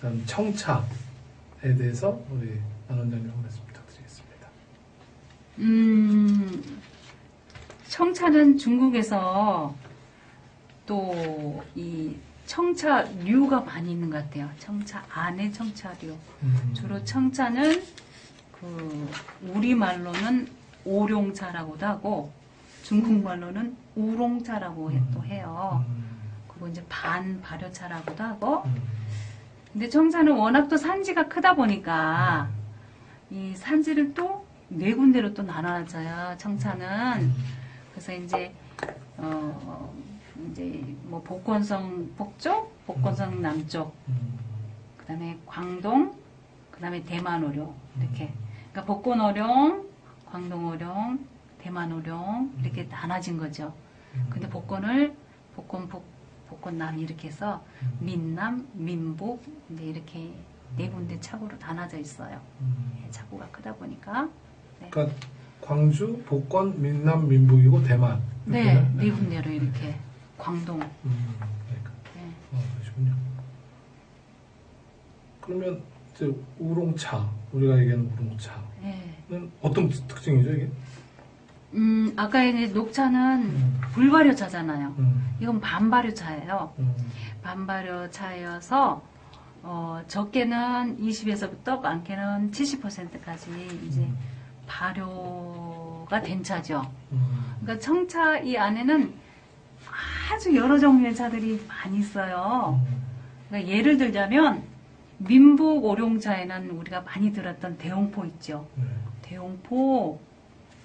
그다음 청차에 대해서 우리 안 원장님 한 말씀 부탁드리겠습니다. 청차는 중국에서 또 이 청차류가 많이 있는 것 같아요. 청차 안에 청차류. 주로 청차는 그 우리말로는 오룡차라고도 하고 중국말로는 우롱차라고 또 해요. 그리고 이제 반발효차라고도 하고. 근데 청차는 워낙 또 산지가 크다 보니까 이 산지를 또 네 군데로 또 나눠져요. 청차는. 그래서 이제 이제 뭐 복건성 북쪽, 복건성 남쪽, 그다음에 광동, 그다음에 대만 오룡 이렇게. 그러니까 복건 오룡, 광동 오룡, 대만 오룡 이렇게 나눠진 거죠. 근데 복건을 복건 북, 복건 남 이렇게 해서 민남, 민북 이제 이렇게 네 군데 차구로 나눠져 있어요. 차구가 크다 보니까. 네. 그러니까 광주, 복건, 민남, 민북이고 대만. 네, 네 군데로 이렇게 광동. 그러니까. 네. 그러시군요. 그러면 이제 우롱차, 우리가 얘기하는 우롱차는 네. 어떤 특징이죠, 이게? 아까 이제 녹차는 불발효차잖아요. 이건 반발효차예요. 반발효차여서 적게는 20에서부터 많게는 70%까지 이제 발효가 된 차죠. 그러니까 청차 이 안에는 아주 여러 종류의 차들이 많이 있어요. 그러니까 예를 들자면 민북 오룡차에는 우리가 많이 들었던 대홍포 있죠. 대홍포,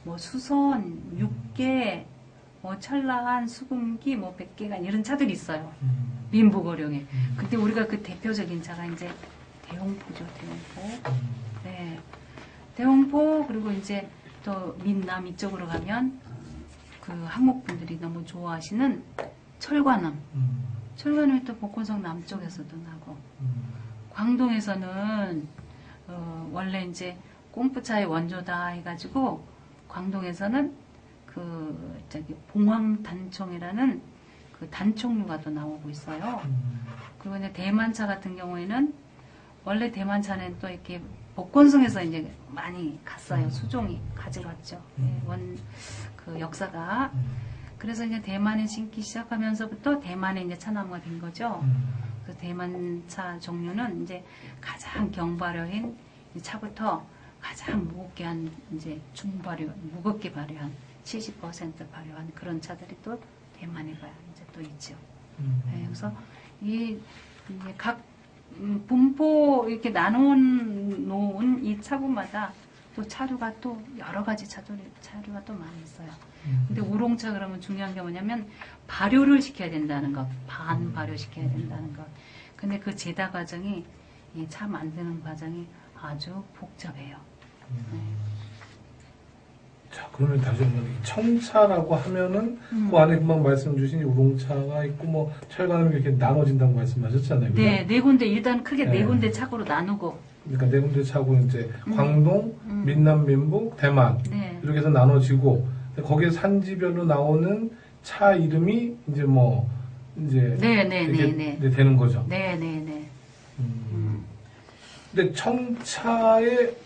뭐 수선, 육계, 뭐 철라한, 수금기, 뭐 백계간 이런 차들이 있어요. 민북 오룡에. 근데 우리가 그 대표적인 차가 이제 대홍포죠. 대홍포. 네. 대홍포 그리고 이제 또 민남 이쪽으로 가면 그 한국분들이 너무 좋아하시는 철관음. 철관음이 또 복건성 남쪽에서도 나고. 광동에서는 원래 이제 꽁푸차의 원조다 해가지고 광동에서는 그 저기 봉황단총이라는 그 단총류가 또 나오고 있어요. 그리고 이제 대만차 같은 경우에는 원래 대만차는 또 이렇게 복건성에서 이제 많이 갔어요. 수종이 가져갔죠. 네, 그 역사가. 그래서 이제 대만에 심기 시작하면서부터 대만에 이제 차나무가 된 거죠. 그래서 대만차 종류는 이제 가장 경발효인 차부터 가장 무겁게 한 이제 중발효, 무겁게 발효한 70% 발효한 그런 차들이 또 대만에 가야 이제 또 있죠. 네, 그래서 이 각 분포 이렇게 놓은 이 차구마다 또 차류가 또 여러 가지 차류가 또 많이 있어요. 근데 우롱차 그러면 중요한 게 뭐냐면 발효를 시켜야 된다는 것, 반발효 시켜야 된다는 것. 근데 그 제다 과정이 이 차 만드는 과정이 아주 복잡해요. 네. 자, 그러면 다시 한번 청차라고 하면은 그 안에 금방 말씀 주신 우롱차가 있고 뭐 철관음이 이렇게 나눠진다고 말씀하셨잖아요. 네, 네 군데 일단 크게 네 네. 군데 차구로 나누고. 그러니까 네 군데 차고 이제 광동, 민남, 민북, 대만 네. 이렇게 해서 나눠지고 거기에 산지별로 나오는 차 이름이 이제 뭐 이제 이렇게 되는 거죠. 네, 네, 네. 근데 청차의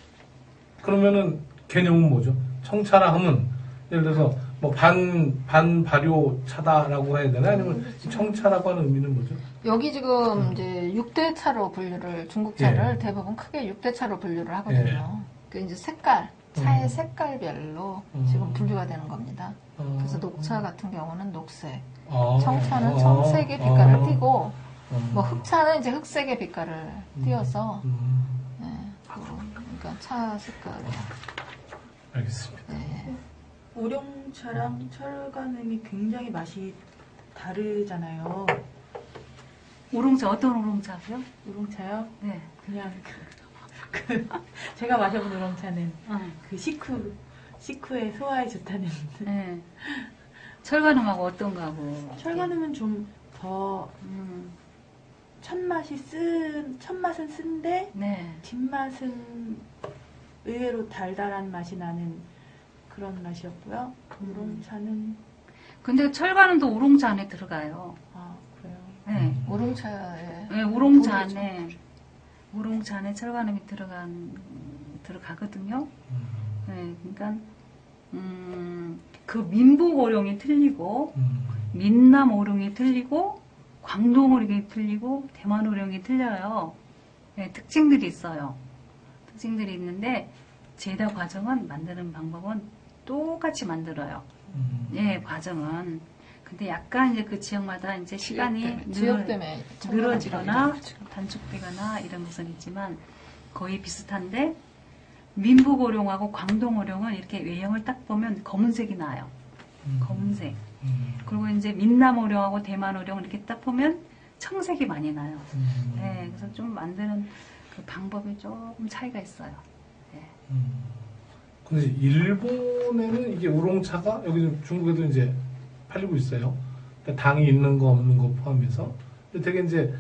그러면은 개념은 뭐죠? 청차라 하면 예를 들어서 뭐 반발효 차다라고 해야 되나? 아니면 청차라고 하는 의미는 뭐죠? 여기 지금 이제 6대 차로 분류를 중국차를 대부분 크게 6대 차로 분류를 하거든요. 그 이제 색깔, 차의 색깔별로 지금 분류가 되는 겁니다. 그래서 녹차 같은 경우는 녹색, 청차는 청색의 빛깔을 띠고, 뭐 흑차는 이제 흑색의 빛깔을 띄어서, 네, 그러니까 차 색깔을. 알겠습니다. 네. 오룡차랑 철관음이 굉장히 맛이 다르잖아요. 우롱차 어떤 우롱차고요? 우롱차요? 네. 그냥 제가 마셔본 우롱차는 그 식후에 소화에 좋다는. 네. 철관음하고 어떤 거하고? 철관음은 좀 더 첫맛은 쓴데 네. 뒷맛은 의외로 달달한 맛이 나는 그런 맛이었고요. 우롱차는 근데 철관음도 우롱차 안에 들어가요. 그래요. 네. 우롱차에. 네, 우롱차 안에. 우롱차 안에 철간음이 들어가거든요. 네, 그러니까 그 민북 오룡이 틀리고 민남 오룡이 틀리고 광동 오룡이 틀리고 대만 오룡이 틀려요. 네, 특징들이 있어요. 특징들이 있는데 제다 과정은 만드는 방법은 똑같이 만들어요. 예, 과정은. 근데 약간 이제 그 지역마다 이제 시간이 지역 때문에 늘어지거나 단축되거나 이런 것은 있지만 거의 비슷한데 민북 오룡하고 광동 오룡은 이렇게 외형을 딱 보면 검은색이 나요. 검은색. 그리고 이제 민남 오룡하고 대만 오룡 이렇게 딱 보면 청색이 많이 나요. 네, 그래서 좀 만드는 그 방법이 조금 차이가 있어요. 네. 근데 일본에는 이게 우롱차가 여기 중국에도 이제 팔리고 있어요. 그러니까 당이 있는 거 없는 거 포함해서. 근데 되게 이제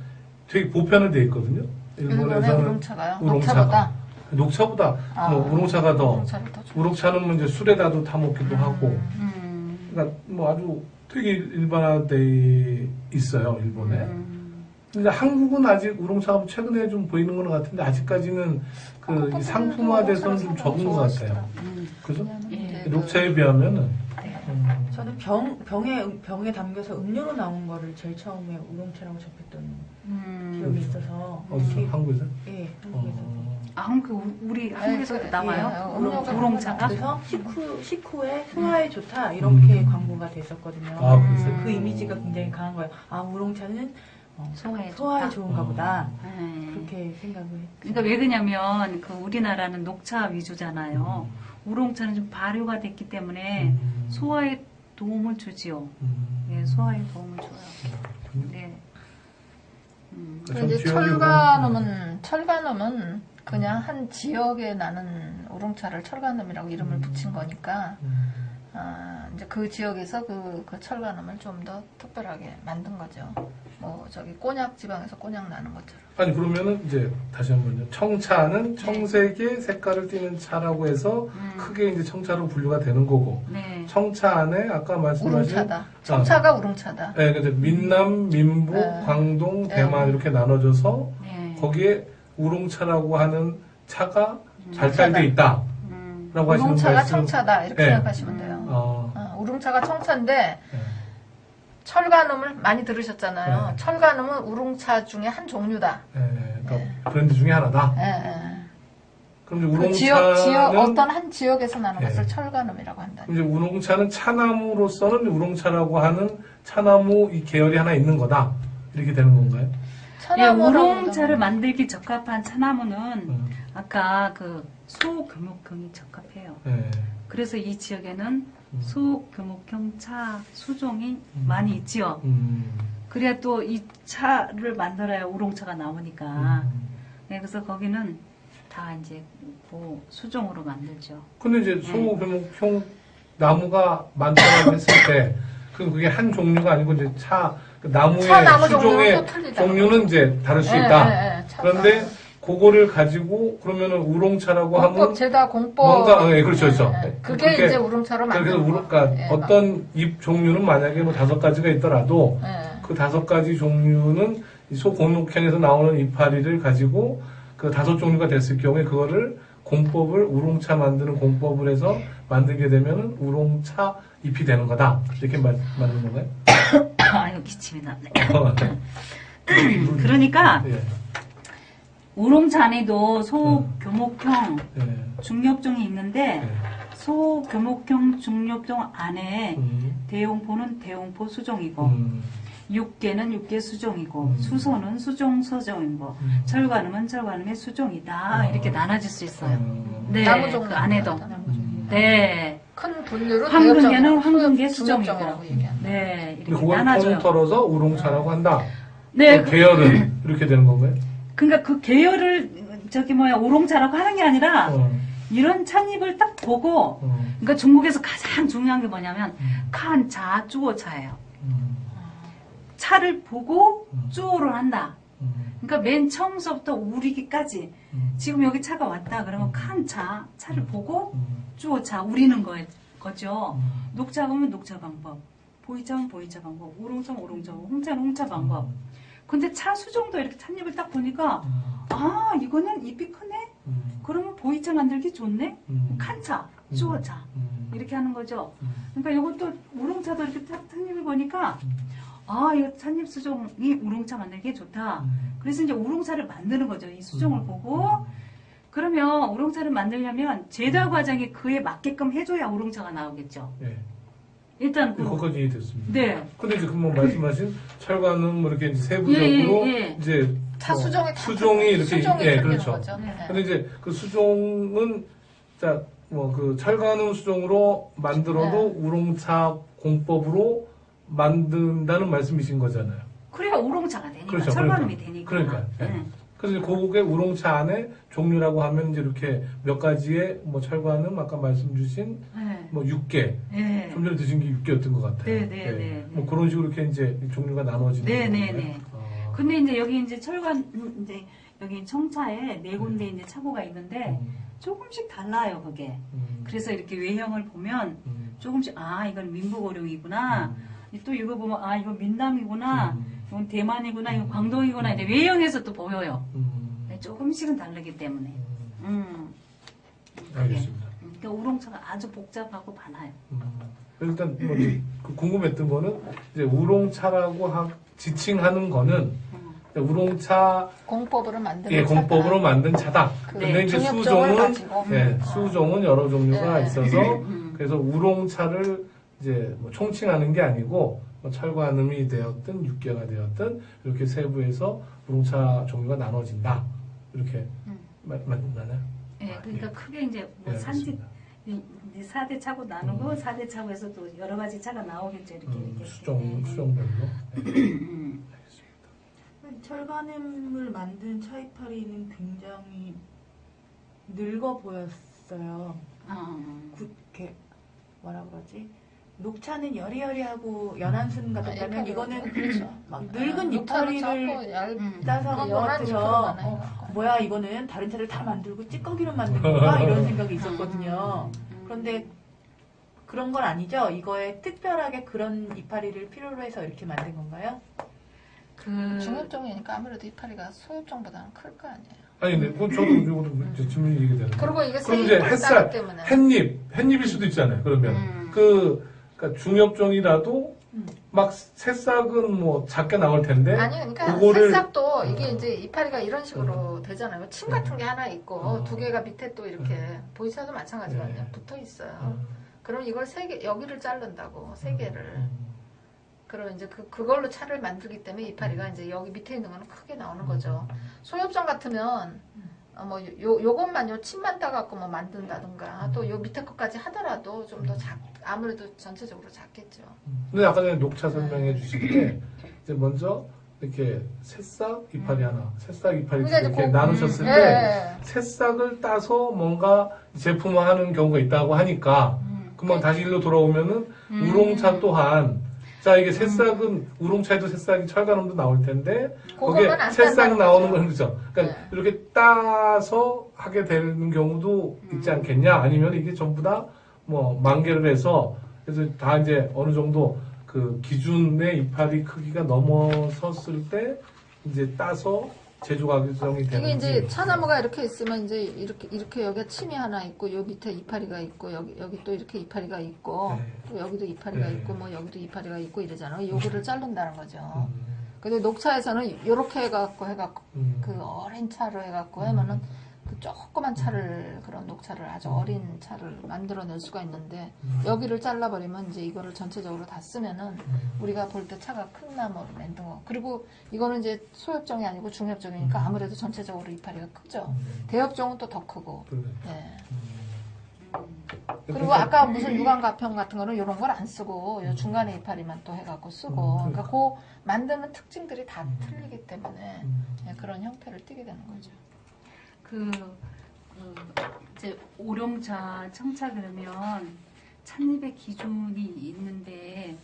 되게 보편화 되어 있거든요. 일본에서는 우롱차가요? 우롱차가. 녹차보다 뭐 우롱차가 더 우롱차를 더 좋아해요. 우롱차는 뭐 이제 술에다도 타 먹기도 하고. 그러니까 뭐 아주 되게 일반화돼 있어요, 일본에. 근데 한국은 아직 우롱차가 최근에 좀 보이는 건 같은데 아직까지는 그 이 상품화돼서는 좀 적은 것 같아요. 그죠? 예. 녹차에 비하면은. 저는 병에 담겨서 음료로 나온 거를 제일 처음에 우롱차라고 접했던 기억이 있어서. 어디서? 한국에서? 예, 한국에서. 우리 한국에서도 나와요? 음료가 우롱차가? 그래서 식후에 소화에 좋다 이렇게 광고가 됐었거든요. 아, 그래서? 그 이미지가 굉장히 강한 거예요. 아, 우롱차는 소화에 소화에 좋다. 좋은가 보다. 네. 그렇게 생각을 했죠. 그러니까 왜 그러냐면 그 우리나라는 녹차 위주잖아요. 우롱차는 좀 발효가 됐기 때문에 소화에 도움을 주지요. 네, 소화에 도움을 줘요. 네. 근데 이제 철간음은 그냥 한 지역에 나는 우롱차를 철간음이라고 이름을 붙인 거니까 이제 그 지역에서 그 철간음을 좀 더 특별하게 만든 거죠. 뭐 저기 꼬냑 지방에서 꼬냑 나는 것처럼. 아니 그러면은 이제 다시 한번요. 청차는 청색의 색깔을 띠는 차라고 해서 크게 이제 청차로 분류가 되는 거고. 네. 청차 안에 아까 말씀하신 우롱차다. 청차가 우롱차다. 네, 근데 민남, 민북, 네. 광동, 대만 이렇게 나눠져서 네. 거기에 우롱차라고 하는 차가 발달돼 있다. 라고 하시는 우롱차가 말씀. 청차다 이렇게 네. 생각하시면 돼요. 우롱차가 청차인데 네. 철간음을 많이 들으셨잖아요. 네. 철간음은 우롱차 중에 한 종류다. 그러니까 브랜드 중에 하나다. 그럼 이제 그 지역 우롱차는 어떤 한 지역에서 나는 네. 것을 철간음이라고 한다. 그럼 이제 우롱차는 차나무로서는 우롱차라고 하는 차나무 이 계열이 하나 있는 거다. 이렇게 되는 건가요? 예, 우롱차를 만들기 적합한 차나무는 아까 그 소교목형이 적합해요. 네. 그래서 이 지역에는 소교목형 차 수종이 많이 있지요. 그래야 또 이 차를 만들어야 우롱차가 나오니까. 네, 그래서 거기는 다 이제 그 수종으로 만들죠. 근데 이제 소교목형 나무가 많다고 했을 때, 그게 한 종류가 아니고 이제 그 나무의 차나무 수종의 종류는 이제 다를 수 있다. 그런데 그거를 가지고 그러면은 우롱차라고 하면 공법, 공법. 뭔가 그렇죠, 그렇죠. 그게 이제 우롱차로 그래서 만든 그러니까 어떤 잎 종류는 만약에 뭐 5가지가 있더라도 그 5가지 종류는 소공목형에서 나오는 이파리를 가지고 그 5종류가 됐을 경우에 그거를 공법을 우롱차 만드는 공법을 해서 만들게 되면은 우롱차 잎이 되는 거다. 이렇게 만드는 건가요? 아유, 기침이 나네. 그러니까 예. 우롱차 안에도 소교목형 예. 중력종이 있는데 예. 소교목형 중력종 안에 대용포는 대용포 수종이고 육계는 육계 수종이고 수소는 수종 수종이고 철관음은 철관음의 수종이다. 이렇게 나눠질 수 있어요. 네, 나무 종류 그 안에도. 네. 큰 분류로 황금계는 황금계 수종이고. 중력종이라고 얘기합니다. 네, 근데 이렇게 그걸 나눠져요. 통틀어서 우롱차라고 한다. 네, 그 계열은 이렇게 되는 건가요? 그러니까 그 계열을 우롱차라고 하는 게 아니라 어. 이런 찻잎을 딱 보고 그러니까 중국에서 가장 중요한 게 뭐냐면 칸차 쭈오차예요. 차를 보고 쭈오를 한다. 그러니까 맨 처음서부터 우리기까지 지금 여기 차가 왔다 그러면 칸차 차를 보고 쭈오차 우리는 거죠. 녹차 보면 녹차 방법, 보이차면 보이차 방법, 우롱차면 우롱차, 홍차는 홍차 방법. 근데 차 수종도 이렇게 찻잎을 딱 보니까 아, 이거는 잎이 크네? 그러면 보이차 만들기 좋네? 칸차, 수어차. 이렇게 하는 거죠. 그러니까 이것도 우롱차도 이렇게 찻잎을 보니까 아, 이거 찻잎 수종이 우롱차 만들기에 좋다. 그래서 이제 우롱차를 만드는 거죠. 이 수종을 보고. 그러면 우롱차를 만들려면 제조 과정이 그에 맞게끔 해줘야 우롱차가 나오겠죠. 예. 일단 거기까지 이해됐습니다. 네. 근데 이제 금방 말씀하신 철관은 뭐 이렇게 이제 세부적으로 예. 이제 차 수종이 다 수종이 이렇게 수종이 예, 틀리는 그렇죠. 거죠. 네. 근데 이제 그 수종은 자 뭐 그 철관음 수종으로 만들어도 우롱차 공법으로 만든다는 말씀이신 거잖아요. 그래야 우롱차가 되니까 그렇죠. 철관음이 그러니까. 되니까. 그러니까. 예. 네. 그래서 이제 그게 우롱차 안에 종류라고 하면 이제 이렇게 몇 가지의 뭐 철관음 아까 말씀 주신 네. 뭐 6개 네. 좀 전에 드신 게 6개였던 것 같아요. 네, 네, 네, 뭐 네. 그런 식으로 이렇게 이제 종류가 나눠지는 네, 네, 건가요? 네. 아. 근데 이제 여기 이제 철관 이제 여기 청차에 네 군데 이제 차고가 있는데 조금씩 달라요, 그게. 그래서 이렇게 외형을 보면 조금씩 아, 이건 민부고령이구나. 또 이거 보면 아, 이거 민남이구나. 이건 대만이구나. 이건 광동이구나. 이제 외형에서 또 보여요. 네, 조금씩은 다르기 때문에. 그게. 알겠습니다. 그러니까 우롱차가 아주 복잡하고 많아요. 일단 뭐 그 궁금했던 거는 이제 우롱차라고 지칭하는 거는 우롱차 공법으로 만든 예, 공법으로 만든 차다. 그 근데 이제 중엽종을 수종은 가지고. 예, 수종은 여러 종류가 네. 있어서 그래서 우롱차를 이제 뭐 총칭하는 게 아니고 뭐 철관음이 되었든 육계가 되었든 이렇게 세부에서 우롱차 종류가 나눠진다. 이렇게 맞나요? 예, 그러니까 예. 크게 이제 뭐 예, 산지 알겠습니다. 이제 4대 차고 나누고 4대 차고에서 또 여러 가지 차가 나오겠죠. 이렇게. 수종별로. 네. 알겠습니다. 철관음을 만든 차이파리는 굉장히 늙어 보였어요. 이렇게 뭐라 그러지? 녹차는 여리여리하고 연한 순 같았다면 이거는 그렇죠. 막 늙은 이파리를 따서 한 것 연한 잎으로 같아서 많아요. 뭐야 이거는 다른 차를 다 만들고 찌꺼기로 만든 건가 이런 생각이 있었거든요. 그런데 그런 건 아니죠? 이거에 특별하게 그런 이파리를 필요로 해서 이렇게 만든 건가요? 중엽종이니까 아무래도 이파리가 소엽종보다는 클 거 아니에요. 아니, 근데 그건 저도 이것도 질문이 얘기되는데. 그리고 이게 그럼 이제 햇살, 햇잎일 수도 있잖아요. 그러면 그러니까 중엽종이라도 막 새싹은 뭐 작게 나올 텐데. 아니 그러니까 그거를 새싹도 이게 이제 이파리가 이런 식으로 되잖아요. 침 같은 게 하나 있고 두 개가 밑에 또 이렇게 보이차도 마찬가지거든요. 붙어 있어요. 그럼 이걸 세 개 여기를 자른다고 세 개를. 그럼 이제 그걸로 차를 만들기 때문에 이파리가 이제 여기 밑에 있는 거는 크게 나오는 거죠. 소엽종 같으면 뭐 요것만 요 침만 따갖고 뭐 만든다든가 또 요 밑에 것까지 하더라도 좀 더 아무래도 전체적으로 작겠죠. 근데 아까 전에 녹차 설명해 주실 때 이제 먼저 이렇게 새싹 이파리 하나, 새싹 이파리 그러니까 이렇게 이제 나누셨을 때 새싹을 따서 뭔가 제품화하는 경우가 있다고 하니까 금방 다시 일로 돌아오면은 우롱차 또한 자 이게 새싹은 우롱차에도 새싹이 철간음도 나올 텐데 거기에 그것만 안 새싹 딴다는 나오는 거죠. 건 그렇죠. 그러니까 네. 이렇게 따서 하게 되는 경우도 있지 않겠냐? 아니면 이게 전부 다 뭐 만개를 해서 그래서 다 이제 어느 정도 그 기준의 이파리 크기가 넘어섰을 때 이제 따서 제조 과정이 되는지. 이게 이제 차나무가 이렇게 있으면 이제 이렇게 여기가 침이 하나 있고 요 밑에 이파리가 있고 여기 또 이렇게 이파리가 있고 네. 또 여기도 이파리가 네. 있고 뭐 여기도 이파리가 있고 이러잖아요. 요거를 자른다는 거죠. 근데 녹차에서는 요렇게 해갖고 그 어린 차로 해갖고 하면은 그 조그만 차를 그런 녹차를 아주 어린 차를 만들어낼 수가 있는데 여기를 잘라버리면 이제 이거를 전체적으로 다 쓰면은 우리가 볼 때 차가 큰 나무로 만든 거. 그리고 이거는 이제 소엽종이 아니고 중엽종이니까 아무래도 전체적으로 이파리가 크죠. 대엽종은 또 더 크고. 네. 그리고 아까 무슨 유광가평 같은 거는 이런 걸 안 쓰고 요 중간에 이파리만 또 해갖고 쓰고. 그러니까 그 만드는 특징들이 다 틀리기 때문에 그런 형태를 띠게 되는 거죠. 이제 오룡차, 청차 그러면 찻잎의 기준이 있는데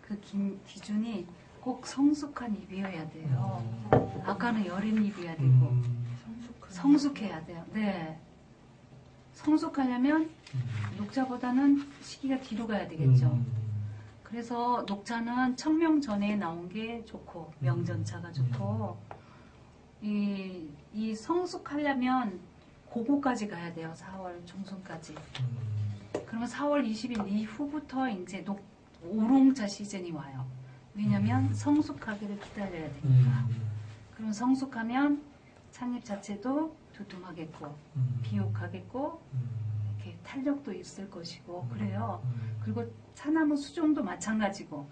그 기준이 꼭 성숙한 잎이어야 돼요. 아까는 여린 잎이어야 되고 성숙해야 돼요. 네. 성숙하려면 녹차보다는 시기가 뒤로 가야 되겠죠. 그래서 녹차는 청명 전에 나온 게 좋고 명전차가 좋고 이 이 성숙하려면 고거까지 가야 돼요. 4월 중순까지. 그러면 4월 20일 이후부터 이제 오롱차 시즌이 와요. 왜냐면 성숙하기를 기다려야 되니까. 그럼 성숙하면 찻잎 자체도 두툼하겠고 비옥하겠고 이렇게 탄력도 있을 것이고 그래요. 그리고 차나무 수종도 마찬가지고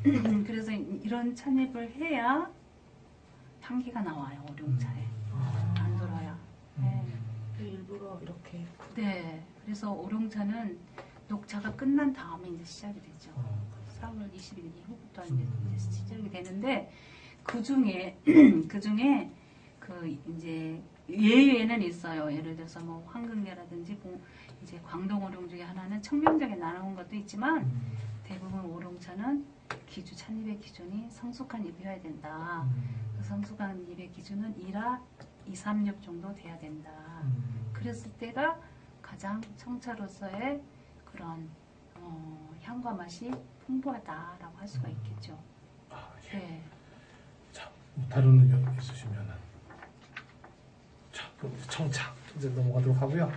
그래서 이런 찻잎을 해야 향기가 나와요. 오룡차에 안 돌아요. 네. 일부러 이렇게. 네. 그래서 오룡차는 녹차가 끝난 다음에 이제 시작이 되죠. 4월 20일 이후부터 이제 시작이 되는데 그 중에 그 이제 예외는 있어요. 예를 들어서 뭐 황금계라든지 이제 광동 오룡 중에 하나는 청명장에 나눠온 것도 있지만 대부분 오룡차는 찻잎의 기준이 성숙한 잎이어야 된다. 그 성숙한 잎의 기준은 1화 2, 3엽 정도 돼야 된다. 그랬을 때가 가장 청차로서의 그런 향과 맛이 풍부하다라고 할 수가 있겠죠. 아, 예. 네. 자, 다른 의견 있으시면은 자, 그럼 청차 이제 넘어가도록 하고요.